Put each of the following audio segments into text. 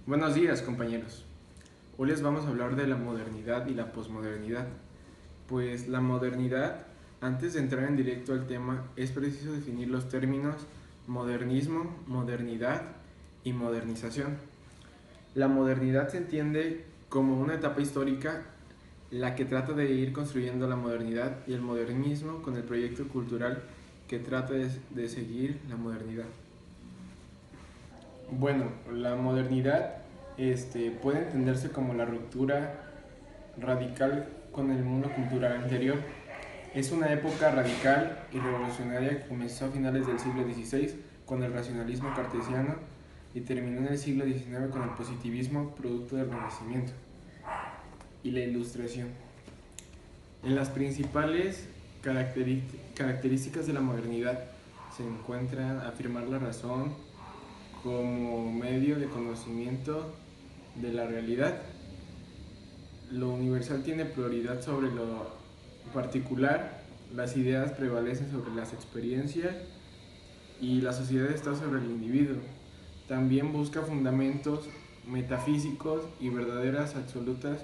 Buenos días, compañeros. Hoy les vamos a hablar de la modernidad y la posmodernidad. Pues la modernidad, antes de entrar en directo al tema, es preciso definir los términos modernismo, modernidad y modernización. La modernidad se entiende como una etapa histórica la que trata de ir construyendo la modernidad, y el modernismo con el proyecto cultural que trata de seguir la modernidad. Bueno, la modernidad puede entenderse como la ruptura radical con el mundo cultural anterior. Es una época radical y revolucionaria que comenzó a finales del siglo XVI con el racionalismo cartesiano y terminó en el siglo XIX con el positivismo, producto del Renacimiento y la Ilustración. En las principales características de la modernidad se encuentran afirmar la razón como medio de conocimiento de la realidad. Lo universal tiene prioridad sobre lo particular, las ideas prevalecen sobre las experiencias y la sociedad está sobre el individuo. También busca fundamentos metafísicos y verdades absolutas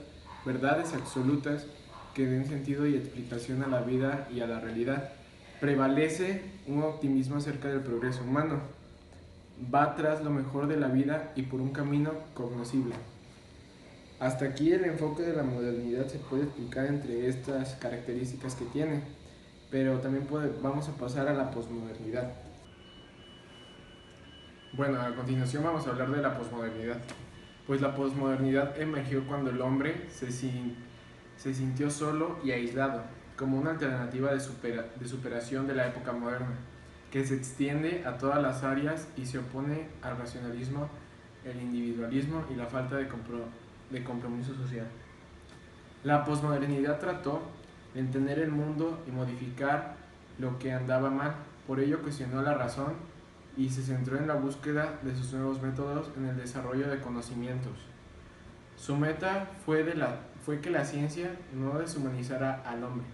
que den sentido y explicación a la vida y a la realidad. Prevalece un optimismo acerca del progreso humano. Va tras lo mejor de la vida y por un camino cognoscible. Hasta aquí el enfoque de la modernidad se puede explicar entre estas características que tiene, pero también vamos a pasar a la posmodernidad. Bueno, a continuación vamos a hablar de la posmodernidad. Pues la posmodernidad emergió cuando el hombre se sintió solo y aislado, como una alternativa de superación de la época moderna, que se extiende a todas las áreas y se opone al racionalismo, el individualismo y la falta de compromiso social. La posmodernidad trató de entender el mundo y modificar lo que andaba mal, por ello cuestionó la razón y se centró en la búsqueda de sus nuevos métodos en el desarrollo de conocimientos. Su meta fue que la ciencia no deshumanizara al hombre.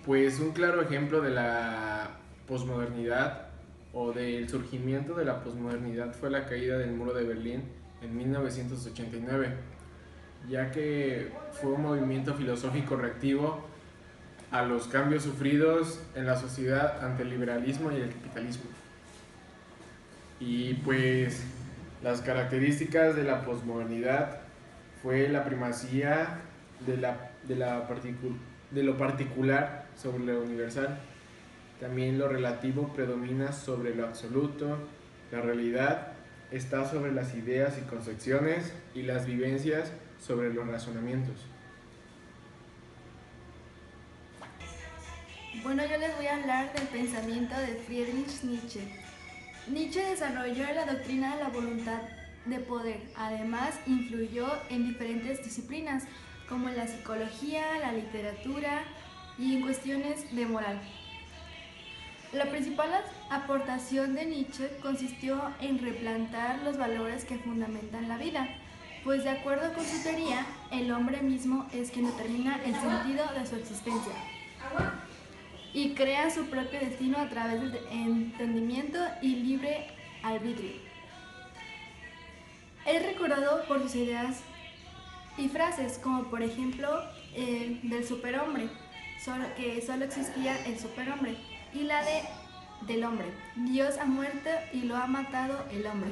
Pues un claro ejemplo de la posmodernidad o del surgimiento de la posmodernidad fue la caída del muro de Berlín en 1989, ya que fue un movimiento filosófico reactivo a los cambios sufridos en la sociedad ante el liberalismo y el capitalismo. Y pues las características de la posmodernidad fue la primacía de lo particular sobre lo universal. También lo relativo predomina sobre lo absoluto. La realidad está sobre las ideas y concepciones, y las vivencias sobre los razonamientos. Bueno, yo les voy a hablar del pensamiento de Friedrich Nietzsche. Nietzsche desarrolló la doctrina de la voluntad de poder. Además, influyó en diferentes disciplinas como en la psicología, la literatura y en cuestiones de moral. La principal aportación de Nietzsche consistió en replantear los valores que fundamentan la vida, pues de acuerdo con su teoría, el hombre mismo es quien determina el sentido de su existencia y crea su propio destino a través del entendimiento y libre arbitrio. Es recordado por sus ideas y frases, como por ejemplo del superhombre, que solo existía el superhombre, y la del hombre, Dios ha muerto y lo ha matado el hombre.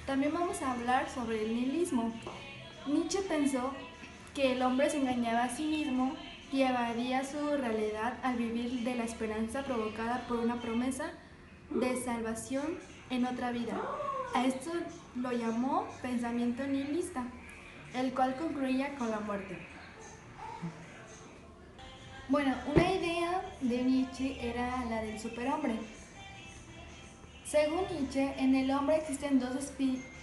También vamos a hablar sobre el nihilismo. Nietzsche pensó que el hombre se engañaba a sí mismo y evadía su realidad al vivir de la esperanza provocada por una promesa de salvación en otra vida. A esto lo llamó pensamiento nihilista, el cual concluía con la muerte. Bueno, una idea de Nietzsche era la del superhombre. Según Nietzsche, en el hombre existen dos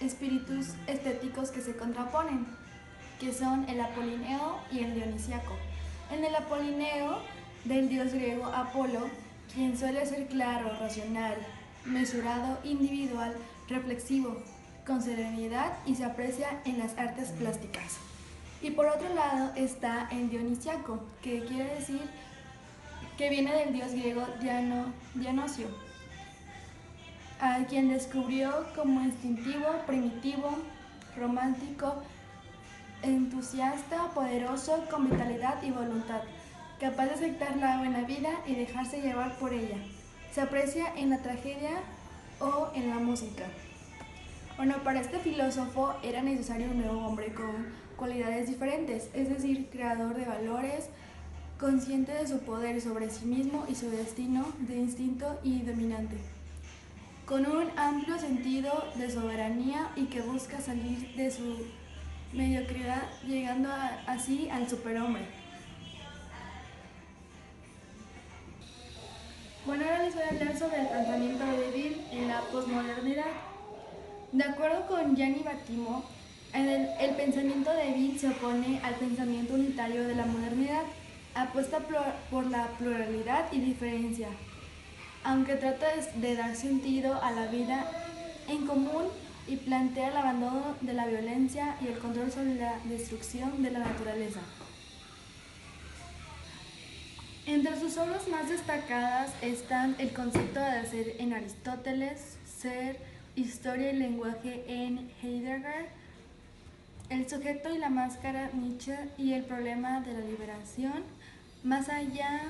espíritus estéticos que se contraponen, que son el apolineo y el dionisíaco. En el apolineo del dios griego Apolo, quien suele ser claro, racional, mesurado, individual, reflexivo, con serenidad y se aprecia en las artes plásticas. Y por otro lado está el dionisíaco, que quiere decir que viene del dios griego Dionisio. a quien descubrió como instintivo, primitivo, romántico, entusiasta, poderoso, con vitalidad y voluntad, capaz de aceptar la buena vida y dejarse llevar por ella. Se aprecia en la tragedia o en la música. Bueno, para este filósofo era necesario un nuevo hombre con cualidades diferentes, es decir, creador de valores, consciente de su poder sobre sí mismo y su destino, de instinto y dominante, con un amplio sentido de soberanía y que busca salir de su mediocridad, llegando así al superhombre. Bueno, ahora les voy a hablar sobre el pensamiento débil en la posmodernidad. De acuerdo con Gianni Battimo, el pensamiento débil se opone al pensamiento unitario de la modernidad, apuesta por la pluralidad y diferencia, aunque trata de dar sentido a la vida en común y plantea el abandono de la violencia y el control sobre la destrucción de la naturaleza. Entre sus obras más destacadas están El concepto del ser en Aristóteles, Ser, Historia y lenguaje en Heidegger, El sujeto y la máscara Nietzsche y El problema de la liberación, Más allá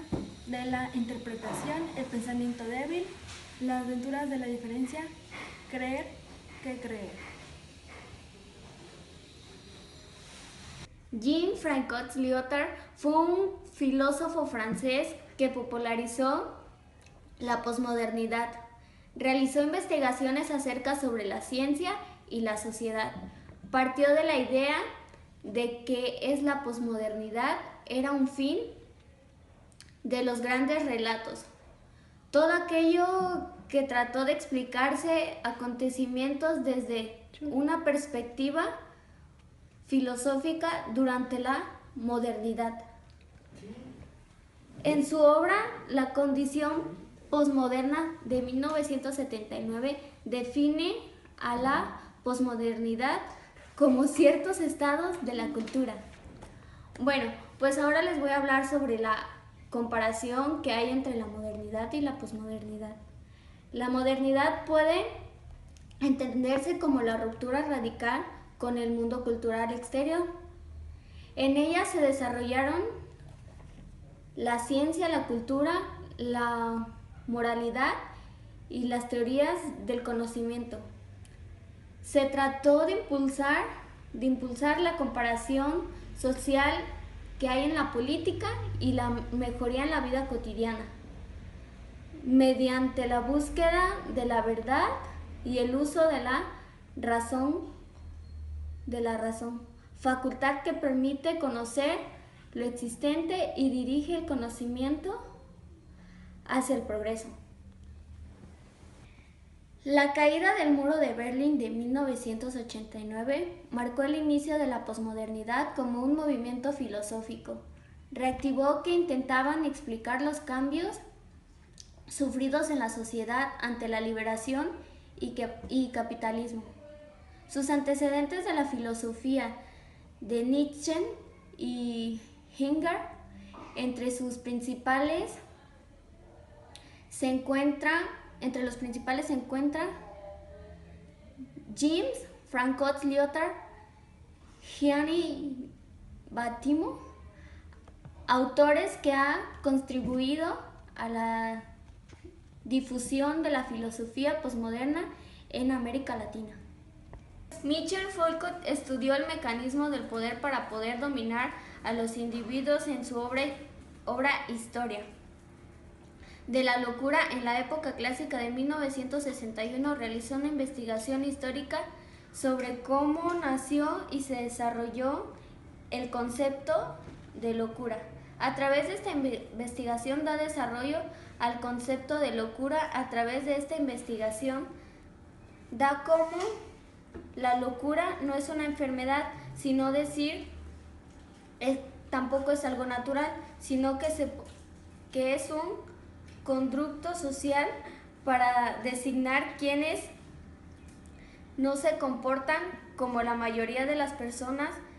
de la interpretación, El pensamiento débil, Las aventuras de la diferencia, Creer que creer. Jean-Francois Lyotard fue un filósofo francés que popularizó la posmodernidad. Realizó investigaciones acerca sobre la ciencia y la sociedad. Partió de la idea de que la posmodernidad era un fin de los grandes relatos. Todo aquello que trató de explicarse acontecimientos desde una perspectiva filosófica durante la modernidad. En su obra La condición posmoderna de 1979 define a la posmodernidad como ciertos estados de la cultura. Bueno, pues ahora les voy a hablar sobre la comparación que hay entre la modernidad y la posmodernidad. La modernidad puede entenderse como la ruptura radical con el mundo cultural exterior. En ella se desarrollaron la ciencia, la cultura, la moralidad y las teorías del conocimiento. Se trató de impulsar la comparación social que hay en la política y la mejoría en la vida cotidiana, mediante la búsqueda de la verdad y el uso de la razón, facultad que permite conocer lo existente y dirige el conocimiento hacia el progreso. La caída del muro de Berlín de 1989 marcó el inicio de la posmodernidad como un movimiento filosófico. Reactivó que intentaban explicar los cambios sufridos en la sociedad ante la liberación y capitalismo. Sus antecedentes de la filosofía de Nietzsche y Heidegger, entre los principales se encuentran Jean-Francois Lyotard, Gianni Battimo, autores que han contribuido a la difusión de la filosofía posmoderna en América Latina. Michel Foucault estudió el mecanismo del poder para poder dominar a los individuos en su obra Historia de la locura. En la época clásica de 1961 realizó una investigación histórica sobre cómo nació y se desarrolló el concepto de locura. A través de esta investigación da desarrollo al concepto de locura. A través de esta investigación da como la locura no es una enfermedad, sino tampoco es algo natural, sino que es un conducto social para designar quienes no se comportan como la mayoría de las personas